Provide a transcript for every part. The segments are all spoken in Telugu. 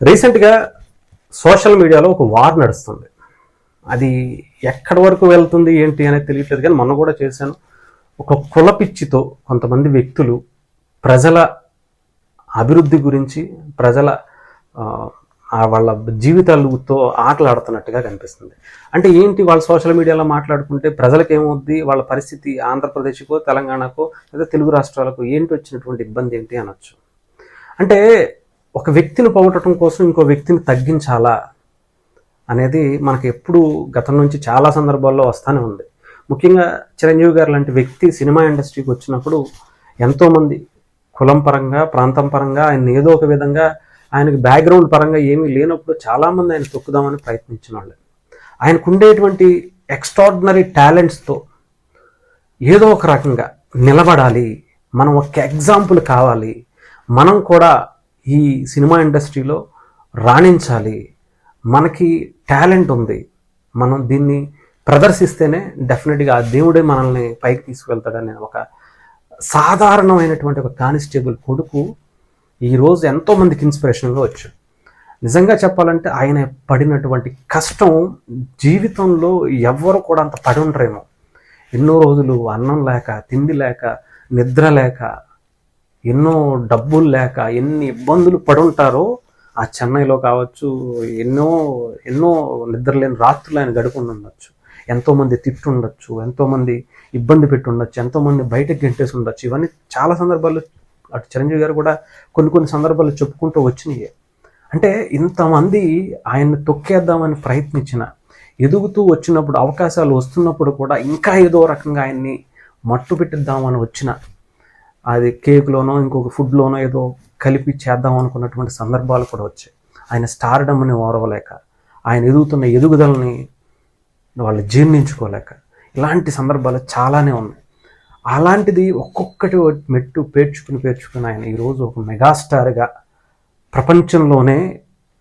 రీసెంట్గా సోషల్ మీడియాలో ఒక వార్ నడుస్తుంది. అది ఎక్కడి వరకు వెళ్తుంది ఏంటి అనేది తెలియట్లేదు, కానీ మొన్న కూడా చేశాను. ఒక కుల పిచ్చితో కొంతమంది వ్యక్తులు ప్రజల అభివృద్ధి గురించి, ప్రజల వాళ్ళ జీవితాలతో ఆటలాడుతున్నట్టుగా కనిపిస్తుంది. అంటే ఏంటి, వాళ్ళు సోషల్ మీడియాలో మాట్లాడుకుంటే ప్రజలకు ఏమవుద్ది, వాళ్ళ పరిస్థితి ఆంధ్రప్రదేశ్కో తెలంగాణకో లేదా తెలుగు రాష్ట్రాలకు ఏంటి వచ్చినటువంటి ఇబ్బంది ఏంటి అనొచ్చు. అంటే ఒక వ్యక్తిని పోగొట్టడం కోసం ఇంకో వ్యక్తిని తగ్గించాలా అనేది మనకి ఎప్పుడు గతం నుంచి చాలా సందర్భాల్లో వస్తూనే ఉంది. ముఖ్యంగా చిరంజీవి గారు లాంటి వ్యక్తి సినిమా ఇండస్ట్రీకి వచ్చినప్పుడు ఎంతోమంది కులం పరంగా, ప్రాంతం పరంగా ఆయన ఏదో ఒక విధంగా, ఆయనకి బ్యాక్గ్రౌండ్ పరంగా ఏమీ లేనప్పుడు చాలామంది ఆయన తొక్కుదామని ప్రయత్నించిన వాళ్ళు. ఆయనకు ఉండేటువంటి ఎక్స్ట్రాడినరీ టాలెంట్స్తో ఏదో ఒక రకంగా నిలబడాలి, మనం ఒక ఎగ్జాంపుల్ కావాలి, మనం కూడా ఈ సినిమా ఇండస్ట్రీలో రాణించాలి, మనకి టాలెంట్ ఉంది, మనం దీన్ని ప్రదర్శిస్తేనే డెఫినెట్గా ఆ దేవుడే మనల్ని పైకి తీసుకువెళ్తాడనే ఒక సాధారణమైనటువంటి ఒక కానిస్టేబుల్ కొడుకు ఈరోజు ఎంతోమందికి ఇన్స్పిరేషన్గా వచ్చాడు. నిజంగా చెప్పాలంటే ఆయన పడినటువంటి కష్టం జీవితంలో ఎవ్వరు కూడా అంత పడి ఉండరేమో. ఎన్నో రోజులు అన్నం లేక, తిండి లేక, నిద్ర లేక, ఎన్నో డబ్బులు లేక ఎన్ని ఇబ్బందులు పడుంటారో ఆ చెన్నైలో కావచ్చు, ఎన్నో ఎన్నో నిద్రలేని రాత్రులు ఆయన గడుపుని ఉండొచ్చు, ఎంతోమంది తిట్టుండొచ్చు, ఎంతోమంది ఇబ్బంది పెట్టి ఉండొచ్చు, ఎంతోమంది బయటకు గెంటేసి ఉండొచ్చు. ఇవన్నీ చాలా సందర్భాల్లో అటు చిరంజీవి గారు కూడా కొన్ని సందర్భాలు చెప్పుకుంటూ వచ్చినాయి. అంటే ఇంతమంది ఆయన్ని తొక్కేద్దామని ప్రయత్నించిన, ఎదుగుతూ వచ్చినప్పుడు, అవకాశాలు వస్తున్నప్పుడు కూడా ఇంకా ఏదో రకంగా ఆయన్ని మట్టు పెట్టిద్దామని వచ్చిన, అది కేక్లోనో ఇంకొక ఫుడ్లోనో ఏదో కలిపి చేద్దాం అనుకున్నటువంటి సందర్భాలు కూడా వచ్చాయి. ఆయన స్టార్డమ్ని ఓరవలేక, ఆయన ఎదుగుతున్న ఎదుగుదలని వాళ్ళు జీర్ణించుకోలేక, ఇలాంటి సందర్భాలు చాలానే ఉన్నాయి. అలాంటిది ఒక్కొక్కటి మెట్టు పేర్చుకుని ఆయన ఈరోజు ఒక మెగాస్టార్గా ప్రపంచంలోనే,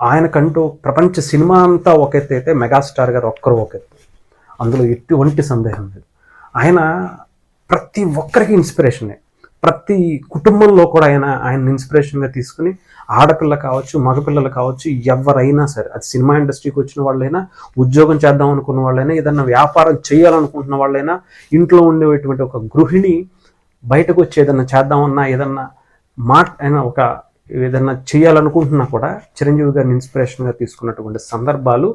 ఆయనకంటూ ప్రపంచ సినిమా అంతా ఒక ఎత్తు అయితే మెగాస్టార్ గారు ఒక్కరు ఒక ఎత్తు, అందులో ఎటువంటి సందేహం లేదు. ఆయన ప్రతి ఒక్కరికి ఇన్స్పిరేషనే. ప్రతి కుటుంబంలో కూడా ఆయన ఇన్స్పిరేషన్గా తీసుకుని, ఆడపిల్ల కావచ్చు, మగపిల్లలు కావచ్చు, ఎవరైనా సరే, అది సినిమా ఇండస్ట్రీకి వచ్చిన వాళ్ళైనా, ఉద్యోగం చేద్దాం అనుకున్న వాళ్ళైనా, ఏదన్నా వ్యాపారం చేయాలనుకుంటున్న వాళ్ళైనా, ఇంట్లో ఉండేటువంటి ఒక గృహిణి బయటకు వచ్చి ఏదన్నా చేద్దామన్నా, ఏదన్నా అయినా ఏదన్నా చేయాలనుకుంటున్నా కూడా చిరంజీవి గారిని ఇన్స్పిరేషన్గా తీసుకున్నటువంటి సందర్భాలు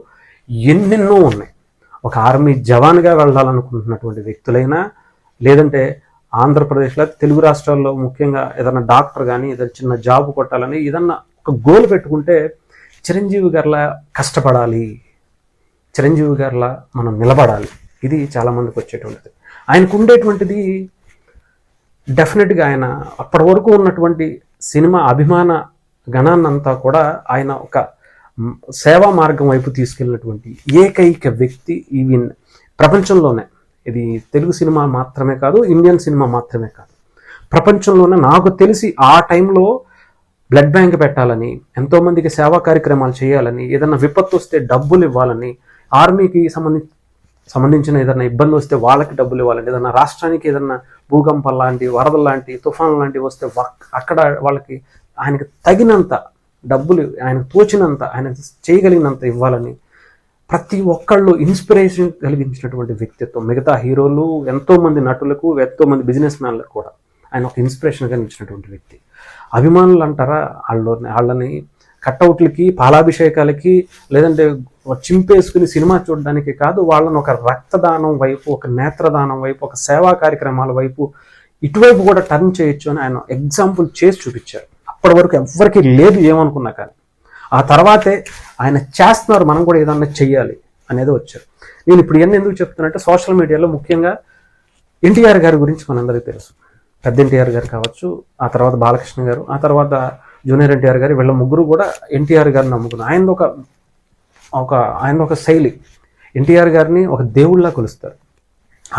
ఎన్నెన్నో ఉన్నాయి. ఒక ఆర్మీ జవాన్గా వెళ్ళాలనుకుంటున్నటువంటి వ్యక్తులైనా, లేదంటే ఆంధ్రప్రదేశ్లో, తెలుగు రాష్ట్రాల్లో ముఖ్యంగా ఏదైనా డాక్టర్ కానీ, ఏదైనా చిన్న జాబ్ కొట్టాలని ఏదన్నా ఒక గోల్ పెట్టుకుంటే చిరంజీవి గారిలా కష్టపడాలి, చిరంజీవి గారిలా మనం నిలబడాలి, ఇది చాలామందికి వచ్చేటువంటిది. ఆయనకు ఉండేటువంటిది డెఫినెట్గా ఆయన అప్పటి వరకు ఉన్నటువంటి సినిమా అభిమాన గణాన్నంతా కూడా ఆయన ఒక సేవా మార్గం వైపు తీసుకెళ్ళినటువంటి ఏకైక వ్యక్తి ఈవెన్ ప్రపంచంలోనే. ఇది తెలుగు సినిమా మాత్రమే కాదు, ఇండియన్ సినిమా మాత్రమే కాదు, ప్రపంచంలోనే నాకు తెలిసి ఆ టైంలో బ్లడ్ బ్యాంక్ పెట్టాలని, ఎంతోమందికి సేవా కార్యక్రమాలు చేయాలని, ఏదైనా విపత్తు వస్తే డబ్బులు ఇవ్వాలని, ఆర్మీకి సంబంధించిన ఏదైనా ఇబ్బంది వస్తే వాళ్ళకి డబ్బులు ఇవ్వాలని, ఏదైనా రాష్ట్రానికి ఏదైనా భూకంపం లాంటి, వరదలు లాంటి, తుఫాను లాంటివి వస్తే అక్కడ వాళ్ళకి ఆయనకు తగినంత డబ్బులు, ఆయనకు తోచినంత, ఆయన చేయగలిగినంత ఇవ్వాలని ప్రతి ఒక్కళ్ళు ఇన్స్పిరేషన్ కలిగించినటువంటి వ్యక్తిత్వం. మిగతా హీరోలు, ఎంతోమంది నటులకు, ఎంతోమంది బిజినెస్ మ్యాన్లకు కూడా ఆయన ఒక ఇన్స్పిరేషన్గా నిలిచినటువంటి వ్యక్తి. అభిమానులు అంటారా, వాళ్ళని కట్అవుట్లకి, పాలాభిషేకాలకి, లేదంటే చింపేసుకుని సినిమా చూడడానికి కాదు, వాళ్ళని ఒక రక్తదానం వైపు, ఒక నేత్రదానం వైపు, ఒక సేవా కార్యక్రమాల వైపు, ఇటువైపు కూడా టర్న్ చేయొచ్చు అని ఆయన ఎగ్జాంపుల్ చేసి చూపించారు. అప్పటి వరకు ఎవ్వరికీ లేదు ఏమనుకున్నా, కానీ ఆ తర్వాతే ఆయన చేస్తున్నారు, మనం కూడా ఏదన్నా చెయ్యాలి అనేది వచ్చారు. నేను ఇప్పుడు ఇవన్నీ ఎందుకు చెప్తున్నట్టే, సోషల్ మీడియాలో ముఖ్యంగా ఎన్టీఆర్ గారి గురించి మనందరికీ తెలుసు. పెద్ద ఎన్టీఆర్ గారు కావచ్చు, ఆ తర్వాత బాలకృష్ణ గారు, ఆ తర్వాత జూనియర్ ఎన్టీఆర్ గారు, వీళ్ళ ముగ్గురు కూడా ఎన్టీఆర్ గారిని నమ్ముకున్నారు. ఆయన ఒక శైలి, ఎన్టీఆర్ గారిని ఒక దేవుళ్ళలా కొలుస్తారు.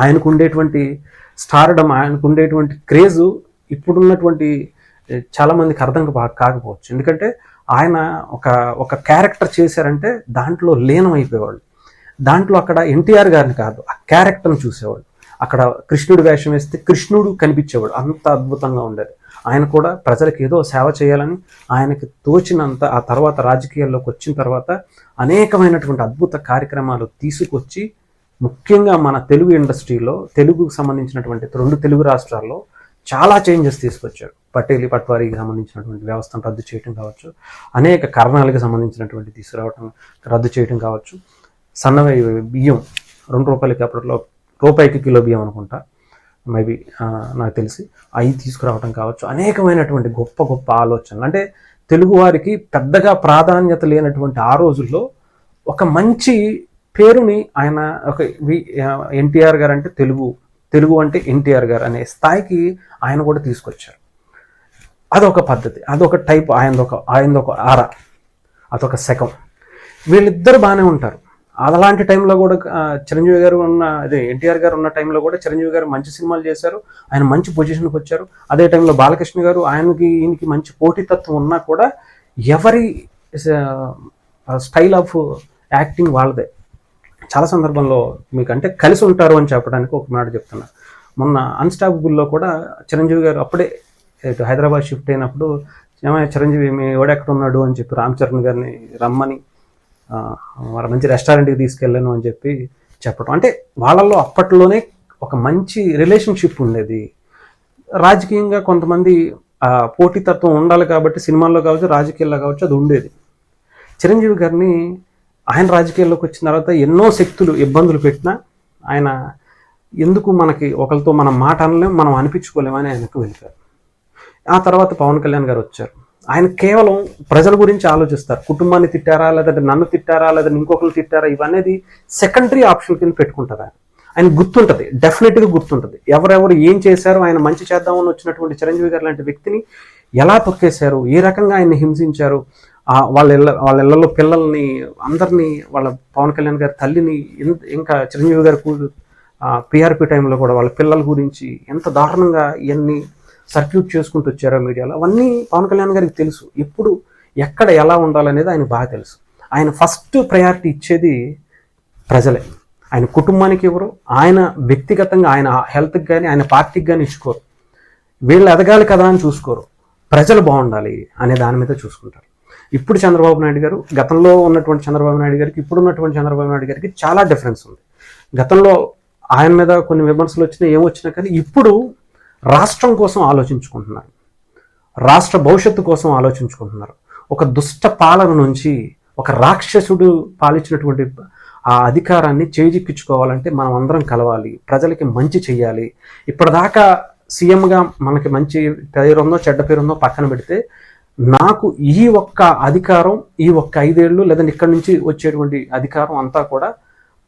ఆయనకు ఉండేటువంటి స్టార్డమ్, ఆయనకు ఉండేటువంటి క్రేజు ఇప్పుడున్నటువంటి చాలామందికి అర్థం కాకపోవచ్చు. ఎందుకంటే ఆయన ఒక క్యారెక్టర్ చేశారంటే దాంట్లో లీనం అయిపోయేవాళ్ళు. దాంట్లో అక్కడ ఎన్టీఆర్ గారిని కాదు, ఆ క్యారెక్టర్ని చూసేవాళ్ళు. అక్కడ కృష్ణుడు వేషం వేస్తే కృష్ణుడు కనిపించేవాడు, అంత అద్భుతంగా ఉండేది. ఆయన కూడా ప్రజలకు ఏదో సేవ చేయాలని ఆయనకి తోచినంత, ఆ తర్వాత రాజకీయాల్లోకి వచ్చిన తర్వాత అనేకమైనటువంటి అద్భుత కార్యక్రమాలు తీసుకొచ్చి ముఖ్యంగా మన తెలుగు ఇండస్ట్రీలో తెలుగుకు సంబంధించినటువంటి 2 తెలుగు రాష్ట్రాల్లో చాలా చేంజెస్ తీసుకొచ్చారు. పటేలి పట్వారీకి సంబంధించినటువంటి వ్యవస్థను రద్దు చేయడం కావచ్చు, అనేక కారణాలకు సంబంధించినటువంటి తీసుకురావడం రద్దు చేయడం కావచ్చు, సన్నవి బియ్యం ₹2 అప్పట్లో రూపాయికి కిలో బియ్యం అనుకుంటా, మేబీ నాకు తెలిసి అవి తీసుకురావడం కావచ్చు, అనేకమైనటువంటి గొప్ప గొప్ప ఆలోచనలు. అంటే తెలుగువారికి పెద్దగా ప్రాధాన్యత లేనటువంటి ఆ రోజుల్లో ఒక మంచి పేరుని ఆయన ఒక ఎన్టీఆర్ గారు అంటే తెలుగు అంటే ఎన్టీఆర్ గారు అనే స్థాయికి ఆయన కూడా తీసుకొచ్చారు. అదొక పద్ధతి, అదొక టైప్, ఆయనదొక ఆర, అదొక శకం. వీళ్ళిద్దరు బాగానే ఉంటారు. అలాంటి టైంలో కూడా చిరంజీవి గారు ఎన్టీఆర్ గారు ఉన్న టైంలో కూడా చిరంజీవి గారు మంచి సినిమాలు చేశారు, ఆయన మంచి పొజిషన్కి వచ్చారు. అదే టైంలో బాలకృష్ణ గారు ఈయనకి మంచి పోటీతత్వం ఉన్నా కూడా ఎవరి స్టైల్ ఆఫ్ యాక్టింగ్ వాళ్ళదే. చాలా సందర్భంలో మీకు అంటే కలిసి ఉంటారు అని చెప్పడానికి ఒక మాట చెప్తున్నా. మొన్న అన్స్టాపబుల్లో కూడా చిరంజీవి గారు అప్పుడే హైదరాబాద్ షిఫ్ట్ అయినప్పుడు ఏమైనా చిరంజీవి మీ ఎవడెక్కడ ఉన్నాడు అని చెప్పి రామ్ చరణ్ గారిని రమ్మని వాళ్ళ మంచి రెస్టారెంట్కి తీసుకెళ్ళాను అని చెప్పి చెప్పడం. అంటే వాళ్ళల్లో అప్పట్లోనే ఒక మంచి రిలేషన్షిప్ ఉండేది. రాజకీయంగా కొంతమంది పోటీతత్వం ఉండాలి కాబట్టి సినిమాల్లో కావచ్చు, రాజకీయాల్లో కావచ్చు, అది ఉండేది. చిరంజీవి గారిని ఆయన రాజకీయాల్లోకి వచ్చిన తర్వాత ఎన్నో శక్తులు ఇబ్బందులు పెట్టినా ఆయన ఎందుకు మనకి ఒకరితో మనం మాట అనలేం, మనం అనిపించుకోలేమని ఆయనకు వెళ్ళిపోయారు. ఆ తర్వాత పవన్ కళ్యాణ్ గారు వచ్చారు. ఆయన కేవలం ప్రజల గురించి ఆలోచిస్తారు. కుటుంబాన్ని తిట్టారా, లేదంటే నన్ను తిట్టారా, లేదంటే ఇంకొకరు తిట్టారా, ఇవనేది సెకండరీ ఆప్షన్ కింద పెట్టుకుంటారు. ఆయన గుర్తుంటుంది, డెఫినెట్గా గుర్తుంటుంది ఎవరెవరు ఏం చేశారు. ఆయన మంచి చేద్దామని వచ్చినటువంటి చిరంజీవి గారు లాంటి వ్యక్తిని ఎలా తొక్కేశారు, ఏ రకంగా ఆయన్ని హింసించారు, వాళ్ళ ఇళ్లలో పిల్లల్ని అందరినీ, వాళ్ళ పవన్ కళ్యాణ్ గారి తల్లిని, ఇంకా చిరంజీవి గారి పిఆర్పి టైంలో కూడా వాళ్ళ పిల్లల గురించి ఎంత దారుణంగా ఇవన్నీ సర్క్యూట్ చేసుకుంటూ వచ్చారో మీడియాలో, అవన్నీ పవన్ కళ్యాణ్ గారికి తెలుసు. ఎప్పుడు ఎక్కడ ఎలా ఉండాలనేది ఆయన బాగా తెలుసు. ఆయన ఫస్ట్ ప్రయారిటీ ఇచ్చేది ప్రజలే. ఆయన కుటుంబానికి ఎవరు, ఆయన వ్యక్తిగతంగా ఆయన హెల్త్కి కానీ ఆయన పార్టీకి కానీ ఇచ్చుకోరు. వీళ్ళు ఎదగాలి కదా అని చూసుకోరు, ప్రజలు బాగుండాలి అనే దాని మీద చూసుకుంటారు. ఇప్పుడు చంద్రబాబు నాయుడు గారు, గతంలో ఉన్నటువంటి చంద్రబాబు నాయుడు గారికి ఇప్పుడు ఉన్నటువంటి చంద్రబాబు నాయుడు గారికి చాలా డిఫరెన్స్ ఉంది. గతంలో ఆయన మీద కొన్ని విమర్శలు వచ్చినా ఏమొచ్చినా కానీ ఇప్పుడు రాష్ట్రం కోసం ఆలోచించుకుంటున్నారు, రాష్ట్ర భవిష్యత్తు కోసం ఆలోచించుకుంటున్నారు. ఒక దుష్ట పాలన నుంచి ఒక రాక్షసుడు పాలించినటువంటి ఆ అధికారాన్ని చేజిక్కించుకోవాలంటే మనం అందరం కలవాలి, ప్రజలకి మంచి చెయ్యాలి. ఇప్పటిదాకా సీఎంగా మనకి మంచి పేరుందో చెడ్డ పేరుందో పక్కన పెడితే, నాకు ఈ ఒక్క అధికారం, ఈ ఒక్క 5 ఏళ్ళు లేదంటే ఇక్కడి నుంచి వచ్చేటువంటి అధికారం అంతా కూడా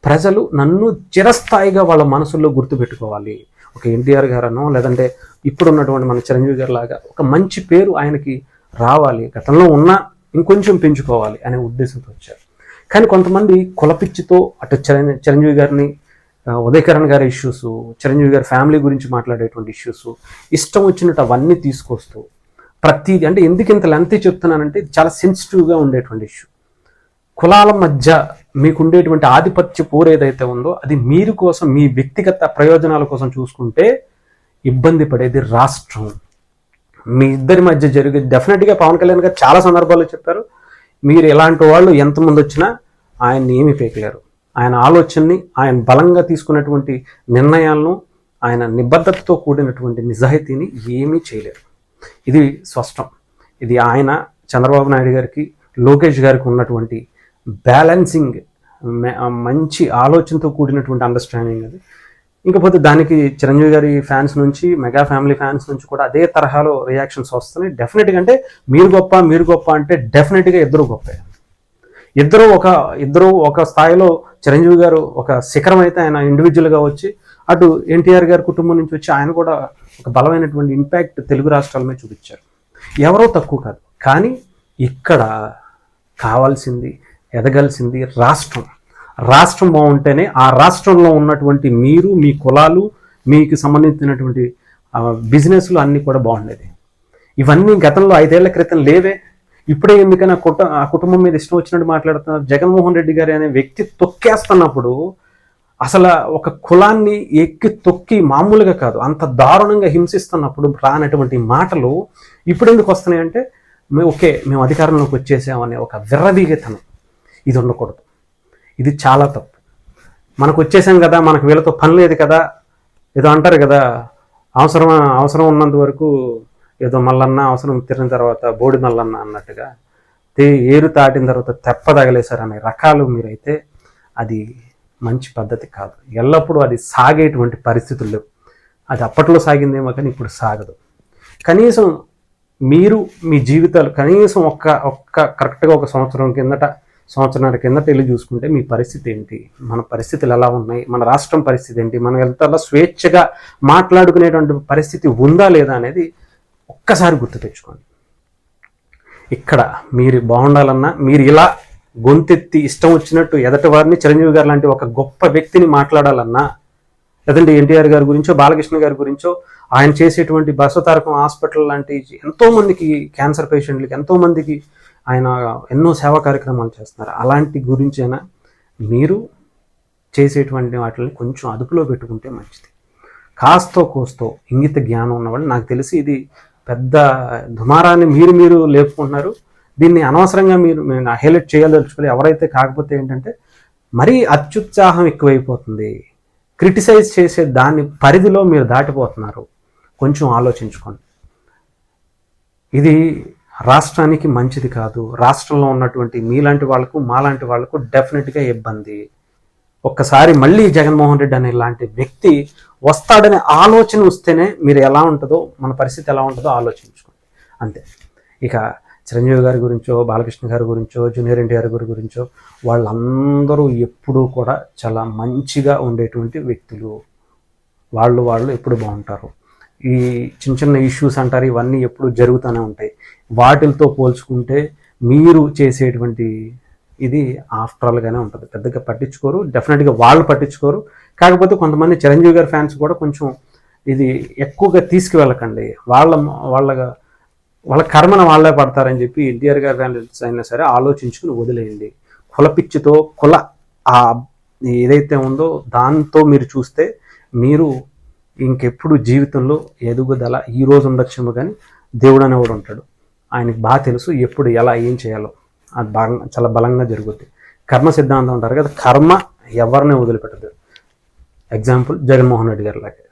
ప్రజలు నన్ను చిరస్థాయిగా వాళ్ళ మనసుల్లో గుర్తుపెట్టుకోవాలి. ఒక ఎన్టీఆర్ గారనో లేదంటే ఇప్పుడు ఉన్నటువంటి మన చిరంజీవి గారి లాగా ఒక మంచి పేరు ఆయనకి రావాలి, గతంలో ఉన్నా ఇంకొంచెం పెంచుకోవాలి అనే ఉద్దేశంతో వచ్చారు. కానీ కొంతమంది కులపిచ్చితో అటు చిరంజీవి గారిని, ఉదయకరణ్ గారి ఇష్యూస్, చిరంజీవి గారి ఫ్యామిలీ గురించి మాట్లాడేటువంటి ఇష్యూస్ ఇష్టం వచ్చినట్టు అవన్నీ తీసుకొస్తూ ప్రతిదీ, అంటే ఎందుకు ఇంత లెంత్ చెప్తున్నానంటే చాలా సెన్సిటివ్గా ఉండేటువంటి ఇష్యూ. కులాల మధ్య మీకు ఉండేటువంటి ఆధిపత్య పోరు ఏదైతే ఉందో అది మీరు కోసం, మీ వ్యక్తిగత ప్రయోజనాల కోసం చూసుకుంటే ఇబ్బంది పడేది రాష్ట్రం. మీ ఇద్దరి మధ్య జరిగే డెఫినెట్గా పవన్ కళ్యాణ్ గారు చాలా సందర్భాల్లో చెప్పారు, మీరు ఎలాంటి వాళ్ళు ఎంతమంది వచ్చినా ఆయన్ని ఏమీ పీకలేరు. ఆయన ఆలోచనని, ఆయన బలంగా తీసుకున్నటువంటి నిర్ణయాలను, ఆయన నిబద్ధతతో కూడినటువంటి నిజాయితీని ఏమీ చేయలేరు. ఇది స్పష్టం. ఇది ఆయన చంద్రబాబు నాయుడు గారికి, లోకేష్ గారికి ఉన్నటువంటి బ్యాలెన్సింగ్, మంచి ఆలోచనతో కూడినటువంటి అండర్స్టాండింగ్ అది. ఇంకపోతే దానికి చిరంజీవి గారి ఫ్యాన్స్ నుంచి, మెగా ఫ్యామిలీ ఫ్యాన్స్ నుంచి కూడా అదే తరహాలో రియాక్షన్స్ వస్తున్నాయి. డెఫినెట్గా అంటే మీరు గొప్ప అంటే డెఫినెట్గా ఇద్దరు గొప్పే. ఇద్దరు ఒక స్థాయిలో చిరంజీవి గారు ఒక శిఖరం అయితే ఆయన ఇండివిజువల్గా వచ్చి, అటు ఎన్టీఆర్ గారి కుటుంబం నుంచి వచ్చి ఆయన కూడా ఒక బలమైనటువంటి ఇంపాక్ట్ తెలుగు రాష్ట్రాల మీద చూపించారు. ఎవరో తక్కువ కాదు. కానీ ఇక్కడ కావాల్సింది, ఎదగాల్సింది రాష్ట్రం బాగుంటేనే ఆ రాష్ట్రంలో ఉన్నటువంటి మీరు, మీ కులాలు, మీకు సంబంధించినటువంటి బిజినెస్లు అన్నీ కూడా బాగుండేది. ఇవన్నీ గతంలో 5 ఏళ్ల క్రితం లేవే. ఇప్పుడే ఎందుకని ఆ కుటుంబం మీద ఇష్టం వచ్చినట్టు మాట్లాడుతున్నారు. జగన్మోహన్ రెడ్డి గారి అనే వ్యక్తి తొక్కేస్తున్నప్పుడు అసలు ఒక కులాన్ని ఎక్కి తొక్కి మామూలుగా కాదు, అంత దారుణంగా హింసిస్తున్నప్పుడు రానటువంటి మాటలు ఇప్పుడు ఎందుకు వస్తున్నాయి అంటే, ఓకే మేము అధికారంలోకి వచ్చేసామనే ఒక విర్రవీగతనం, ఇది ఉండకూడదు. ఇది చాలా తప్పు. మనకు వచ్చేసాం కదా, మనకు వీళ్ళతో పని లేదు కదా, ఏదో అంటారు కదా, అవసరం ఉన్నంత వరకు ఏదో మల్లన్న, అవసరం తీరిన తర్వాత బోడి మల్లన్న అన్నట్టుగా ఏరు తాటిన తర్వాత తెప్ప తగలేశారు అనే రకాలు మీరైతే, అది మంచి పద్ధతి కాదు. ఎల్లప్పుడూ అది సాగేటువంటి పరిస్థితులు లేవు. అది అప్పట్లో సాగిందేమో కానీ ఇప్పుడు సాగదు. కనీసం మీరు మీ జీవితాలు కనీసం ఒక్క కరెక్ట్గా ఒక సంవత్సరాల కిందట వెళ్ళి చూసుకుంటే మీ పరిస్థితి ఏంటి, మన పరిస్థితులు ఎలా ఉన్నాయి, మన రాష్ట్రం పరిస్థితి ఏంటి, మన ఎంత స్వేచ్ఛగా మాట్లాడుకునేటువంటి పరిస్థితి ఉందా లేదా అనేది ఒక్కసారి గుర్తు తెచ్చుకోండి. ఇక్కడ మీరు బాగుండాలన్నా, మీరు ఇలా గొంతెత్తి ఇష్టం వచ్చినట్టు ఎదటి వారిని, చిరంజీవి గారు లాంటి ఒక గొప్ప వ్యక్తిని మాట్లాడాలన్నా, లేదంటే ఎన్టీఆర్ గారి గురించో, బాలకృష్ణ గారి గురించో, ఆయన చేసేటువంటి బసవతారకం హాస్పిటల్ లాంటి ఎంతోమందికి, క్యాన్సర్ పేషెంట్లకి ఎంతోమందికి ఆయన ఎన్నో సేవా కార్యక్రమాలు చేస్తున్నారు. అలాంటి గురించైనా మీరు చేసేటువంటి వాటిని కొంచెం అదుపులో పెట్టుకుంటే మంచిది. కాస్తో కోస్తో ఇంగిత జ్ఞానం ఉన్నవాళ్ళు, నాకు తెలిసి ఇది పెద్ద దుమారాన్ని మీరు లేపుకుంటున్నారు. దీన్ని అనవసరంగా మీరు హైలైట్ చేయదలుచుకోవాలి. ఎవరైతే కాకపోతే ఏంటంటే మరీ అత్యుత్సాహం ఎక్కువైపోతుంది, క్రిటిసైజ్ చేసే దాని పరిధిలో మీరు దాటిపోతున్నారు. కొంచెం ఆలోచించుకోండి. ఇది రాష్ట్రానికి మంచిది కాదు. రాష్ట్రంలో ఉన్నటువంటి మీలాంటి వాళ్ళకు, మాలాంటి వాళ్ళకు డెఫినెట్గా ఇబ్బంది. ఒక్కసారి మళ్ళీ జగన్మోహన్ రెడ్డి అనే లాంటి వ్యక్తి వస్తాడనే ఆలోచన వస్తేనే మీరు ఎలా ఉంటుందో, మన పరిస్థితి ఎలా ఉంటుందో ఆలోచించుకోండి. అంతే. ఇక చిరంజీవి గారి గురించో, బాలకృష్ణ గారి గురించో, జూనియర్ ఎన్టీఆర్ గారి గురించో, వాళ్ళందరూ ఎప్పుడూ కూడా చాలా మంచిగా ఉండేటువంటి వ్యక్తులు. వాళ్ళు ఎప్పుడు బాగుంటారు. ఈ చిన్న ఇష్యూస్ అంటారు, ఇవన్నీ ఎప్పుడు జరుగుతూనే ఉంటాయి. వాటితో పోల్చుకుంటే మీరు చేసేటువంటి ఇది ఆఫ్టరాల్గానే ఉంటుంది. పెద్దగా పట్టించుకోరు, డెఫినెట్గా వాళ్ళు పట్టించుకోరు. కాకపోతే కొంతమంది చిరంజీవి గారి ఫ్యాన్స్ కూడా కొంచెం ఇది ఎక్కువగా తీసుకువెళ్ళకండి. వాళ్ళ కర్మను వాళ్ళే పడతారని చెప్పి ఎన్టీఆర్ గారి ఫ్యాన్స్ అయినా సరే ఆలోచించుకుని వదిలేయండి. కులపిచ్చితో ఏదైతే ఉందో దాంతో మీరు చూస్తే మీరు ఇంకెప్పుడు జీవితంలో ఎదుగుదల ఈ రోజు ఉండొచ్చేమో, కానీ దేవుడు అనేవాడు ఉంటాడు. ఆయనకి బాగా తెలుసు ఎప్పుడు ఎలా ఏం చేయాలో. అది బాగా చాలా బలంగా జరుగుద్ది. కర్మ సిద్ధాంతం అంటారు కదా, కర్మ ఎవరిని వదిలిపెట్టదు. ఎగ్జాంపుల్ జగన్మోహన్ రెడ్డి గారి లాగే.